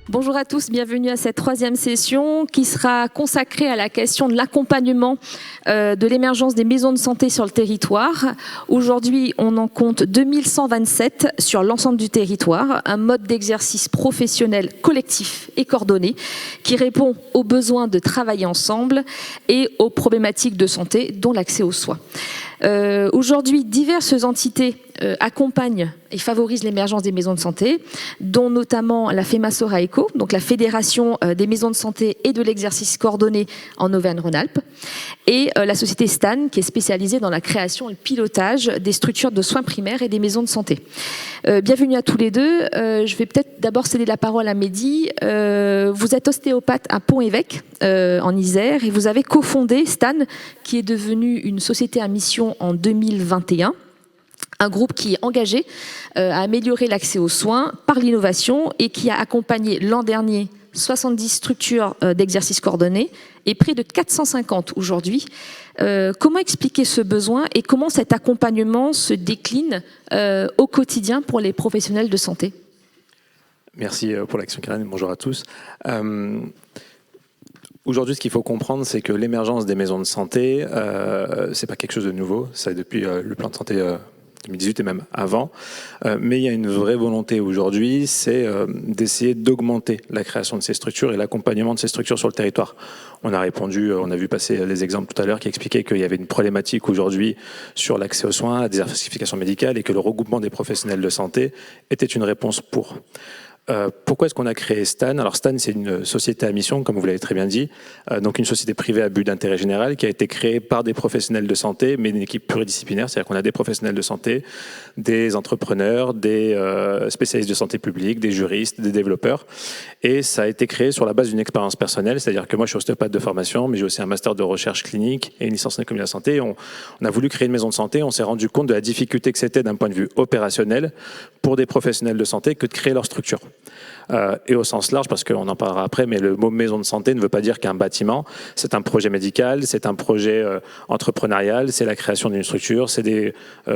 Bonjour à tous, bienvenue à cette troisième session qui sera consacrée à la question de l'accompagnement de l'émergence des maisons de santé sur le territoire. Aujourd'hui, on en compte 2127 sur l'ensemble du territoire, un mode d'exercice professionnel collectif et coordonné qui répond aux besoins de travailler ensemble et aux problématiques de santé, dont l'accès aux soins. Aujourd'hui, diverses entités accompagnent et favorisent l'émergence des maisons de santé, dont notamment la FEMA-SORAECO, donc la Fédération des maisons de santé et de l'exercice coordonné en Auvergne-Rhône-Alpes, et la société STAN, qui est spécialisée dans la création et le pilotage des structures de soins primaires et des maisons de santé. Bienvenue à tous les deux. Je vais peut-être d'abord céder la parole à Mehdi. Vous êtes ostéopathe à Pont-Évêque, en Isère, et vous avez cofondé STAN, qui est devenu une société à mission en 2021. Un groupe qui est engagé à améliorer l'accès aux soins par l'innovation et qui a accompagné l'an dernier 70 structures d'exercice coordonné et près de 450 aujourd'hui. Comment expliquer ce besoin et comment cet accompagnement se décline au quotidien pour les professionnels de santé? Merci pour l'action, Karen. Bonjour à tous. Aujourd'hui, ce qu'il faut comprendre, c'est que l'émergence des maisons de santé, c'est pas quelque chose de nouveau. C'est depuis le plan de santé 2018 et même avant. Mais il y a une vraie volonté aujourd'hui, c'est d'essayer d'augmenter la création de ces structures et l'accompagnement de ces structures sur le territoire. On a répondu, on a vu passer les exemples tout à l'heure qui expliquaient qu'il y avait une problématique aujourd'hui sur l'accès aux soins, à la désertification médicale et que le regroupement des professionnels de santé était une réponse pour. Pourquoi est-ce qu'on a créé STAN? Alors STAN, c'est une société à mission, comme vous l'avez très bien dit, donc une société privée à but d'intérêt général qui a été créée par des professionnels de santé, mais une équipe pluridisciplinaire, c'est-à-dire qu'on a des professionnels de santé, des entrepreneurs, des spécialistes de santé publique, des juristes, des développeurs, et ça a été créé sur la base d'une expérience personnelle, c'est-à-dire que moi je suis ostéopathe de formation, mais j'ai aussi un master de recherche clinique et une licence en économie de la santé. On a voulu créer une maison de santé, on s'est rendu compte de la difficulté que c'était d'un point de vue opérationnel pour des professionnels de santé que de créer leur structure. Et au sens large, parce qu'on en parlera après, mais le mot maison de santé ne veut pas dire qu'un bâtiment, c'est un projet médical, c'est un projet entrepreneurial, c'est la création d'une structure, c'est des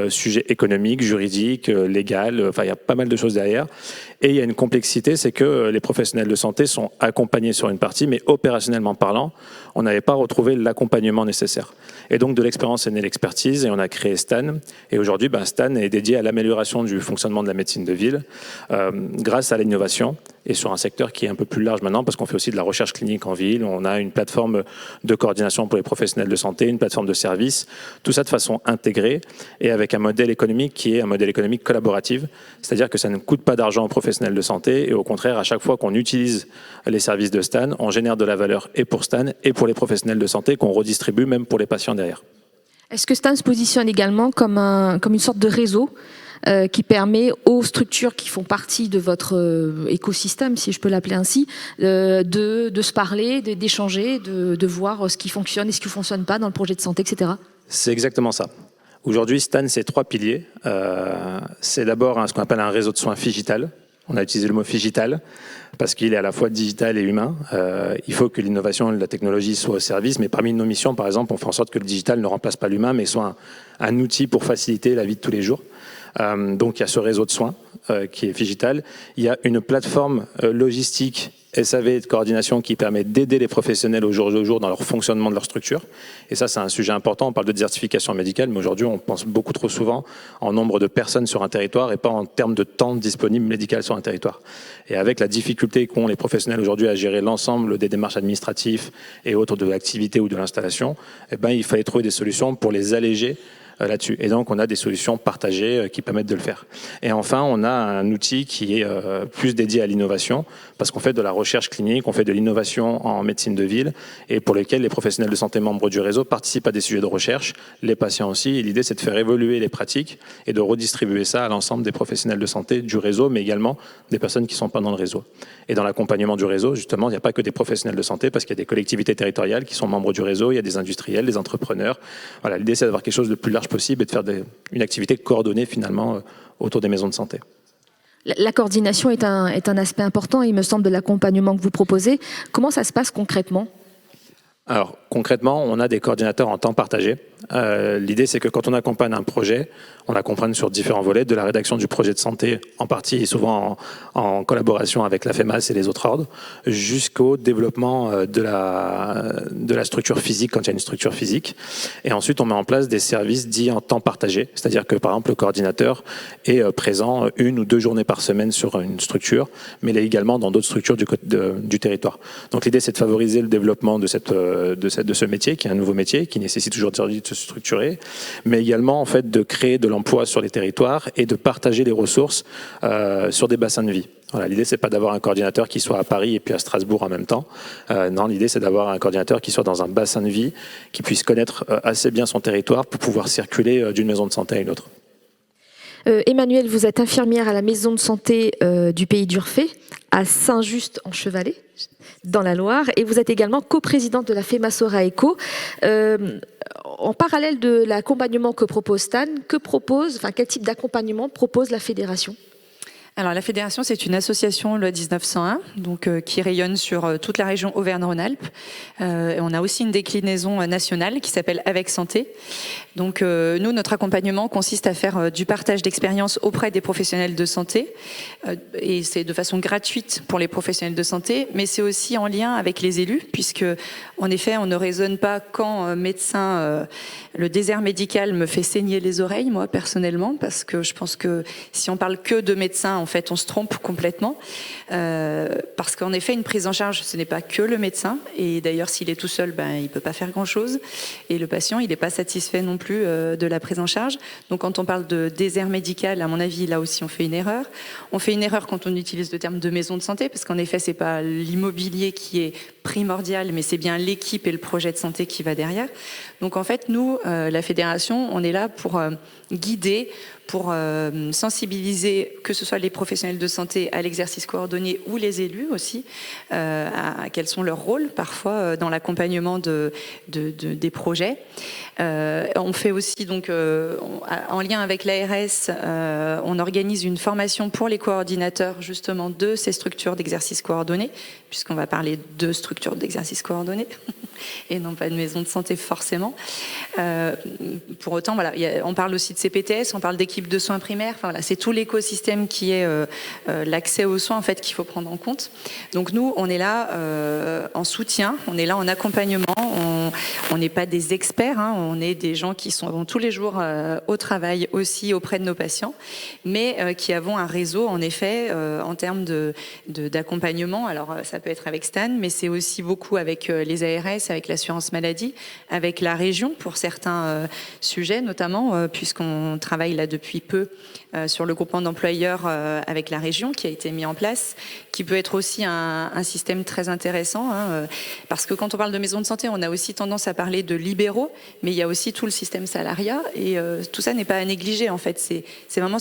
sujets économiques, juridiques, légaux, enfin il y a pas mal de choses derrière. Et il y a une complexité, c'est que les professionnels de santé sont accompagnés sur une partie, mais opérationnellement parlant, on n'avait pas retrouvé l'accompagnement nécessaire. Et donc de l'expérience est née l'expertise, et on a créé STAN. Et aujourd'hui, STAN est dédié à l'amélioration du fonctionnement de la médecine de ville grâce à l'innovation, et sur un secteur qui est un peu plus large maintenant, parce qu'on fait aussi de la recherche clinique en ville, on a une plateforme de coordination pour les professionnels de santé, une plateforme de services, tout ça de façon intégrée, et avec un modèle économique qui est un modèle économique collaboratif, c'est-à-dire que ça ne coûte pas d'argent aux professionnels de santé, et au contraire, à chaque fois qu'on utilise les services de STAN, on génère de la valeur et pour STAN, et pour les professionnels de santé, qu'on redistribue même pour les patients derrière. Est-ce que STAN se positionne également comme une sorte de réseau qui permet aux structures qui font partie de votre écosystème, si je peux l'appeler ainsi, de se parler, d'échanger, de voir ce qui fonctionne et ce qui ne fonctionne pas dans le projet de santé, etc. C'est exactement ça. Aujourd'hui, STAN, c'est 3 piliers. C'est d'abord ce qu'on appelle un réseau de soins figital. On a utilisé le mot figital parce qu'il est à la fois digital et humain. Il faut que l'innovation et la technologie soient au service, mais parmi nos missions, par exemple, on fait en sorte que le digital ne remplace pas l'humain, mais soit un outil pour faciliter la vie de tous les jours. Donc il y a ce réseau de soins qui est figital. Il y a une plateforme logistique SAV de coordination qui permet d'aider les professionnels au jour le jour dans leur fonctionnement de leur structure. Et ça, c'est un sujet important. On parle de désertification médicale, mais aujourd'hui, on pense beaucoup trop souvent en nombre de personnes sur un territoire et pas en termes de temps disponible médical sur un territoire. Et avec la difficulté qu'ont les professionnels aujourd'hui à gérer l'ensemble des démarches administratives et autres de l'activité ou de l'installation, il fallait trouver des solutions pour les alléger là-dessus. Et donc, on a des solutions partagées qui permettent de le faire. Et enfin, on a un outil qui est plus dédié à l'innovation, parce qu'on fait de la recherche clinique, on fait de l'innovation en médecine de ville, et pour lesquels les professionnels de santé membres du réseau participent à des sujets de recherche, les patients aussi. Et l'idée, c'est de faire évoluer les pratiques et de redistribuer ça à l'ensemble des professionnels de santé du réseau, mais également des personnes qui ne sont pas dans le réseau. Et dans l'accompagnement du réseau, justement, il n'y a pas que des professionnels de santé, parce qu'il y a des collectivités territoriales qui sont membres du réseau, il y a des industriels, des entrepreneurs. Voilà, l'idée, c'est d'avoir quelque chose de plus large possible et de faire une activité coordonnée finalement autour des maisons de santé. La coordination est un aspect important, il me semble, de l'accompagnement que vous proposez. Comment ça se passe concrètement ? Alors concrètement, on a des coordinateurs en temps partagé. L'idée, c'est que quand on accompagne un projet, on l'accompagne sur différents volets, de la rédaction du projet de santé, en partie et souvent en collaboration avec la FEMAS et les autres ordres, jusqu'au développement de la structure physique, quand il y a une structure physique. Et ensuite, on met en place des services dits en temps partagé, c'est-à-dire que par exemple, le coordinateur est présent 1 ou 2 journées par semaine sur une structure, mais il est également dans d'autres structures du territoire. Donc l'idée, c'est de favoriser le développement de ce métier, qui est un nouveau métier, qui nécessite aujourd'hui de se structurer, mais également en fait de créer de l'emploi sur les territoires et de partager les ressources sur des bassins de vie. Voilà, l'idée, c'est pas d'avoir un coordinateur qui soit à Paris et puis à Strasbourg en même temps. Non, l'idée, c'est d'avoir un coordinateur qui soit dans un bassin de vie, qui puisse connaître assez bien son territoire pour pouvoir circuler d'une maison de santé à une autre. Emmanuelle, vous êtes infirmière à la maison de santé du Pays d'Urfé, à Saint-Just-en-Chevalet, dans la Loire, et vous êtes également coprésidente de la FEMAS Oraeco. En parallèle de l'accompagnement que propose Stan, quel type d'accompagnement propose la fédération ? Alors la fédération, c'est une association loi 1901, donc qui rayonne sur toute la région Auvergne-Rhône-Alpes. On a aussi une déclinaison nationale qui s'appelle Avec Santé. Donc nous, notre accompagnement consiste à faire du partage d'expériences auprès des professionnels de santé, et c'est de façon gratuite pour les professionnels de santé, mais c'est aussi en lien avec les élus, puisque en effet, on ne raisonne pas quand médecin. Le désert médical me fait saigner les oreilles, moi personnellement, parce que je pense que si on parle que de médecins, en fait, on se trompe complètement, parce qu'en effet, une prise en charge, ce n'est pas que le médecin, et d'ailleurs, s'il est tout seul, il peut pas faire grand-chose, et le patient, il n'est pas satisfait non plus de la prise en charge. Donc, quand on parle de désert médical, à mon avis, là aussi, on fait une erreur. On fait une erreur quand on utilise le terme de maison de santé, parce qu'en effet, c'est pas l'immobilier qui est primordial, mais c'est bien l'équipe et le projet de santé qui va derrière. Donc, en fait, nous, la fédération, on est là pour guider, pour sensibiliser, que ce soit les professionnels de santé à l'exercice coordonné ou les élus aussi, à quels sont leurs rôles parfois dans l'accompagnement des projets. On fait aussi, donc, en lien avec l'ARS, on organise une formation pour les coordinateurs justement de ces structures d'exercice coordonné, puisqu'on va parler de structures d'exercice coordonné et non pas de maison de santé forcément. Pour autant, voilà, on parle aussi de CPTS, on parle d'équipes de soins primaires. Enfin, voilà, c'est tout l'écosystème qui est l'accès aux soins en fait qu'il faut prendre en compte. Donc nous, on est là en soutien, on est là en accompagnement. On n'est pas des experts, hein, on est des gens qui sont tous les jours au travail aussi auprès de nos patients, mais qui avons un réseau en effet en termes d'accompagnement. Alors ça peut être avec Stan, mais c'est aussi beaucoup avec les ARS, avec l'assurance maladie, avec la région pour certains sujets notamment, puisqu'on travaille là depuis peu sur le groupement d'employeurs avec la région qui a été mis en place, qui peut être aussi un système très intéressant, hein, parce que quand on parle de maison de santé, on a aussi tendance à parler de libéraux, mais il y a aussi tout le système salariat, et tout ça n'est pas à négliger en fait. C'est vraiment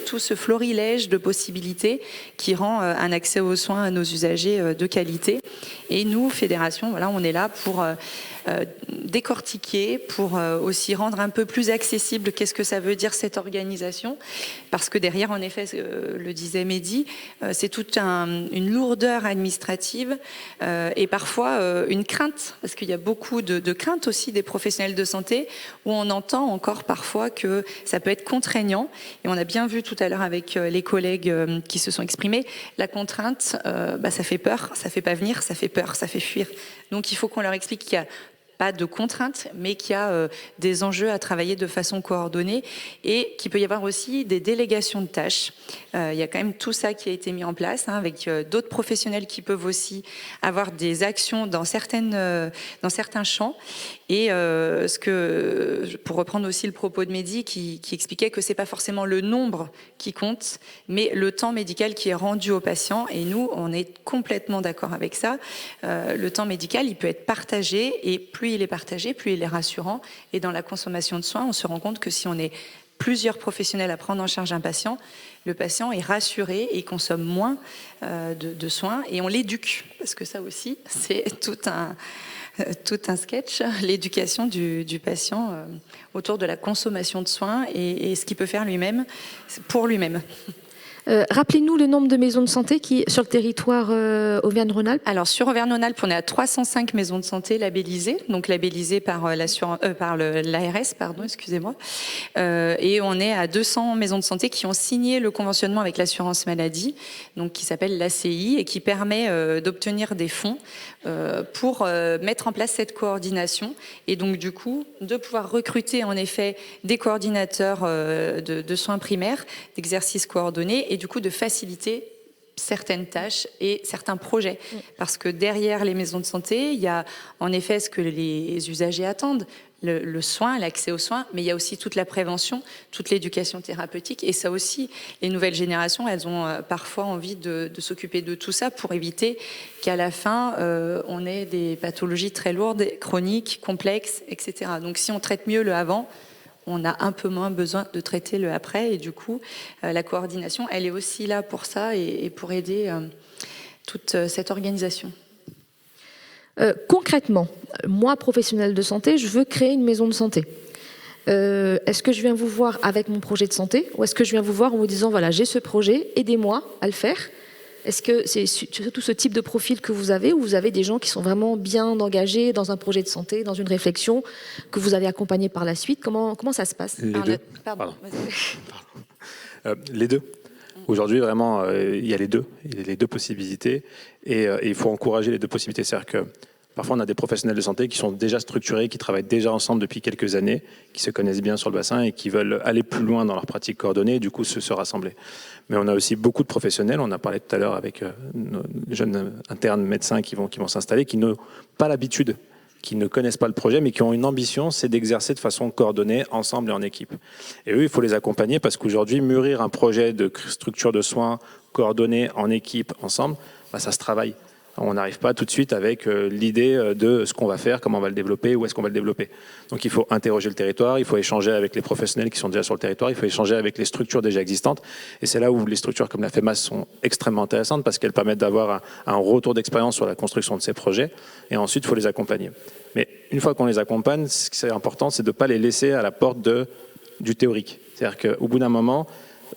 tout ce florilège de possibilités qui rend un accès aux soins à nos usagers de qualité. Et nous, fédération, voilà, on est là pour décortiquer, pour aussi rendre un peu plus accessible qu'est-ce que ça veut dire cette organisation, parce que derrière, en effet, le disait Mehdi, c'est toute une lourdeur administrative et parfois une crainte, parce qu'il y a beaucoup de craintes aussi des professionnels de santé, où on entend encore parfois que ça peut être contraignant, et on a bien vu tout à l'heure avec les collègues qui se sont exprimés, la contrainte, ça fait peur, ça fait pas venir, ça fait peur, ça fait fuir. Donc il faut qu'on leur explique qu'il y a pas de contraintes, mais qu'il y a des enjeux à travailler de façon coordonnée et qu'il peut y avoir aussi des délégations de tâches. Il y a quand même tout ça qui a été mis en place, hein, avec d'autres professionnels qui peuvent aussi avoir des actions dans certains champs. Et pour reprendre aussi le propos de Mehdi qui expliquait que c'est pas forcément le nombre qui compte, mais le temps médical qui est rendu au patient. Et nous, on est complètement d'accord avec ça. Le temps médical, il peut être partagé, et plus il est partagé, plus il est rassurant. Et dans la consommation de soins, on se rend compte que si on est plusieurs professionnels à prendre en charge un patient, le patient est rassuré et il consomme moins de soins, et on l'éduque, parce que ça aussi, c'est tout un sketch, l'éducation du patient autour de la consommation de soins et ce qu'il peut faire lui-même pour lui-même. Rappelez-nous le nombre de maisons de santé qui sur le territoire Auvergne-Rhône-Alpes. Alors sur Auvergne-Rhône-Alpes, on est à 305 maisons de santé labellisées, donc labellisées par l'ARS, pardon, excusez-moi. Et on est à 200 maisons de santé qui ont signé le conventionnement avec l'assurance maladie, donc qui s'appelle l'ACI et qui permet d'obtenir des fonds pour mettre en place cette coordination et donc du coup de pouvoir recruter en effet des coordinateurs de soins primaires, d'exercices coordonnés et du coup de faciliter certaines tâches et certains projets. Parce que derrière les maisons de santé, il y a en effet ce que les usagers attendent, le soin, l'accès aux soins, mais il y a aussi toute la prévention, toute l'éducation thérapeutique. Et ça aussi, les nouvelles générations, elles ont parfois envie de s'occuper de tout ça pour éviter qu'à la fin, on ait des pathologies très lourdes, chroniques, complexes, etc. Donc si on traite mieux le avant, on a un peu moins besoin de traiter le après. Et du coup, la coordination, elle est aussi là pour ça et pour aider toute cette organisation. Concrètement, moi, professionnel de santé, je veux créer une maison de santé. Est-ce que je viens vous voir avec mon projet de santé ou est-ce que je viens vous voir en vous disant, voilà, j'ai ce projet, aidez-moi à le faire? Est-ce que c'est surtout ce type de profil que vous avez ou vous avez des gens qui sont vraiment bien engagés dans un projet de santé, dans une réflexion que vous allez accompagner par la suite? Comment ça se passe? Les deux. Les deux. Aujourd'hui, vraiment, il y a les deux possibilités et il faut encourager les deux possibilités. C'est-à-dire que parfois, on a des professionnels de santé qui sont déjà structurés, qui travaillent déjà ensemble depuis quelques années, qui se connaissent bien sur le bassin et qui veulent aller plus loin dans leur pratique coordonnée et du coup se rassembler. Mais on a aussi beaucoup de professionnels, on a parlé tout à l'heure avec nos jeunes internes médecins qui vont s'installer, qui n'ont pas l'habitude, qui ne connaissent pas le projet, mais qui ont une ambition, c'est d'exercer de façon coordonnée, ensemble et en équipe. Et eux, il faut les accompagner parce qu'aujourd'hui, mûrir un projet de structure de soins coordonnée en équipe, ensemble, ça se travaille. On n'arrive pas tout de suite avec l'idée de ce qu'on va faire, comment on va le développer, où est-ce qu'on va le développer. Donc il faut interroger le territoire, il faut échanger avec les professionnels qui sont déjà sur le territoire, il faut échanger avec les structures déjà existantes. Et c'est là où les structures comme la FEMAS sont extrêmement intéressantes parce qu'elles permettent d'avoir un retour d'expérience sur la construction de ces projets. Et ensuite, il faut les accompagner. Mais une fois qu'on les accompagne, ce qui est important, c'est de ne pas les laisser à la porte du théorique. C'est-à-dire qu'au bout d'un moment,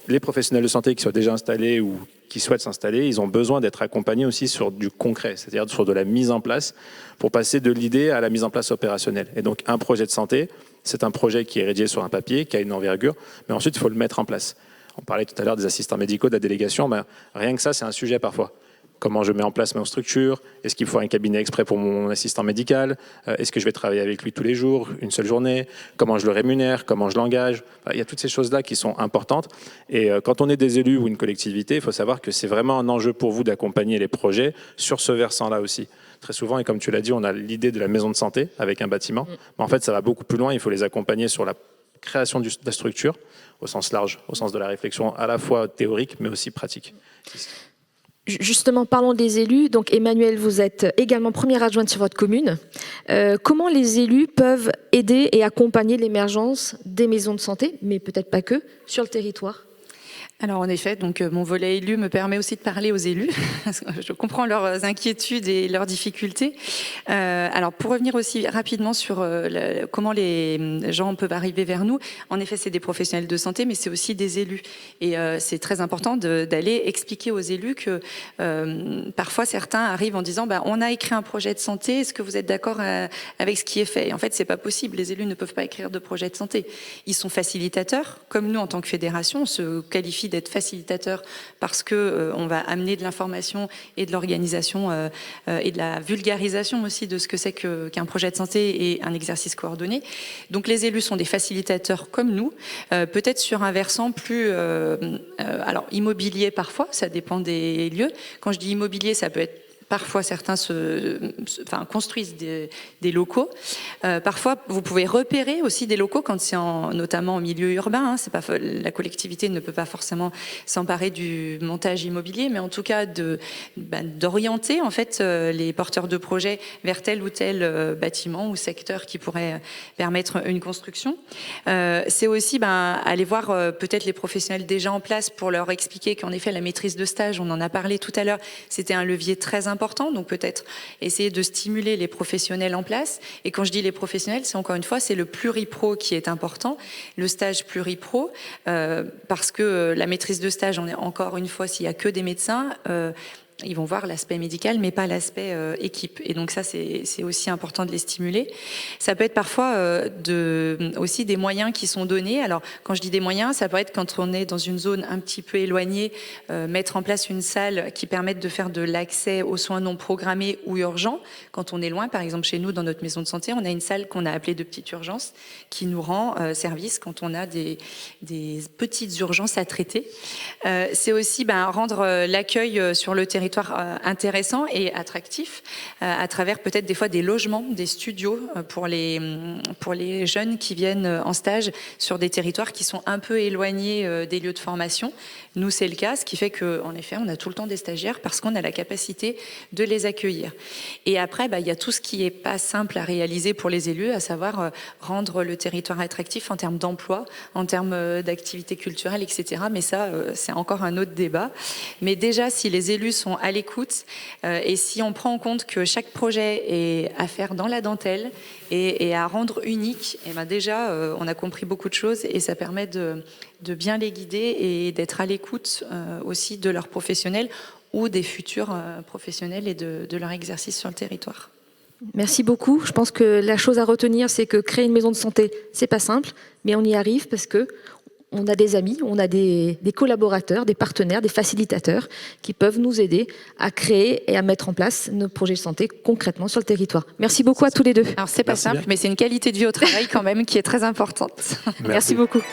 les professionnels de santé qui sont déjà installés ou qui souhaitent s'installer, ils ont besoin d'être accompagnés aussi sur du concret, c'est-à-dire sur de la mise en place, pour passer de l'idée à la mise en place opérationnelle. Et donc un projet de santé, c'est un projet qui est rédigé sur un papier, qui a une envergure, mais ensuite il faut le mettre en place. On parlait tout à l'heure des assistants médicaux, de la délégation, rien que ça c'est un sujet parfois. Comment je mets en place ma structure? Est-ce qu'il faut un cabinet exprès pour mon assistant médical? Est-ce que je vais travailler avec lui tous les jours, une seule journée? Comment je le rémunère? Comment je l'engage? Il y a toutes ces choses-là qui sont importantes. Et quand on est des élus ou une collectivité, il faut savoir que c'est vraiment un enjeu pour vous d'accompagner les projets sur ce versant-là aussi. Très souvent, et comme tu l'as dit, on a l'idée de la maison de santé avec un bâtiment. Mais en fait, ça va beaucoup plus loin. Il faut les accompagner sur la création de la structure, au sens large, au sens de la réflexion à la fois théorique, mais aussi pratique. Justement, parlons des élus. Donc, Emmanuelle, vous êtes également première adjointe sur votre commune. Comment les élus peuvent aider et accompagner l'émergence des maisons de santé, mais peut-être pas que, sur le territoire? Alors en effet, donc mon volet élu me permet aussi de parler aux élus. Je comprends leurs inquiétudes et leurs difficultés. Alors pour revenir aussi rapidement sur comment les gens peuvent arriver vers nous, en effet c'est des professionnels de santé, mais c'est aussi des élus. Et c'est très important d'aller expliquer aux élus que parfois certains arrivent en disant on a écrit un projet de santé, est-ce que vous êtes d'accord avec ce qui est fait? Et en fait c'est pas possible, les élus ne peuvent pas écrire de projet de santé. Ils sont facilitateurs, comme nous en tant que fédération, on se qualifie d'être facilitateur parce que on va amener de l'information et de l'organisation et de la vulgarisation aussi de ce que c'est qu'un projet de santé et un exercice coordonné. Donc les élus sont des facilitateurs comme nous, peut-être sur un versant plus alors immobilier parfois, ça dépend des lieux. Quand je dis immobilier, ça peut être parfois, certains construisent des locaux. Parfois, vous pouvez repérer aussi des locaux quand c'est notamment en milieu urbain. C'est pas, la collectivité ne peut pas forcément s'emparer du montage immobilier, mais en tout cas d'orienter en fait les porteurs de projets vers tel ou tel bâtiment ou secteur qui pourrait permettre une construction. C'est aussi aller voir peut-être les professionnels déjà en place pour leur expliquer qu'en effet la maîtrise de stage, on en a parlé tout à l'heure, c'était un levier très important important. Donc peut-être essayer de stimuler les professionnels en place. Et quand je dis les professionnels, c'est encore une fois, c'est le pluripro qui est important, le stage pluripro, parce que la maîtrise de stage, on est encore une fois, s'il y a que des médecins, ils vont voir l'aspect médical, mais pas l'aspect équipe. Et donc ça, c'est aussi important de les stimuler. Ça peut être parfois aussi des moyens qui sont donnés. Alors, quand je dis des moyens, ça peut être quand on est dans une zone un petit peu éloignée, mettre en place une salle qui permette de faire de l'accès aux soins non programmés ou urgents. Quand on est loin, par exemple chez nous, dans notre maison de santé, on a une salle qu'on a appelée de petite urgence qui nous rend service quand on a des petites urgences à traiter. C'est aussi rendre l'accueil sur le territoire intéressant et attractif à travers peut-être des fois des logements, des studios pour les jeunes qui viennent en stage sur des territoires qui sont un peu éloignés des lieux de formation. Nous, c'est le cas, ce qui fait qu'en effet, on a tout le temps des stagiaires parce qu'on a la capacité de les accueillir. Et après, il y a tout ce qui n'est pas simple à réaliser pour les élus, à savoir rendre le territoire attractif en termes d'emploi, en termes d'activités culturelles, etc. Mais ça, c'est encore un autre débat. Mais déjà, si les élus sont à l'écoute et si on prend en compte que chaque projet est à faire dans la dentelle et à rendre unique, et déjà, on a compris beaucoup de choses et ça permet de bien les guider et d'être à l'écoute aussi de leurs professionnels ou des futurs professionnels et de leur exercice sur le territoire. Merci beaucoup. Je pense que la chose à retenir, c'est que créer une maison de santé, c'est pas simple, mais on y arrive parce que on a des amis, on a des collaborateurs, des partenaires, des facilitateurs qui peuvent nous aider à créer et à mettre en place nos projets de santé concrètement sur le territoire. Merci beaucoup à tous les deux. Alors c'est pas simple, mais c'est une qualité de vie au travail quand même qui est très importante. Merci beaucoup.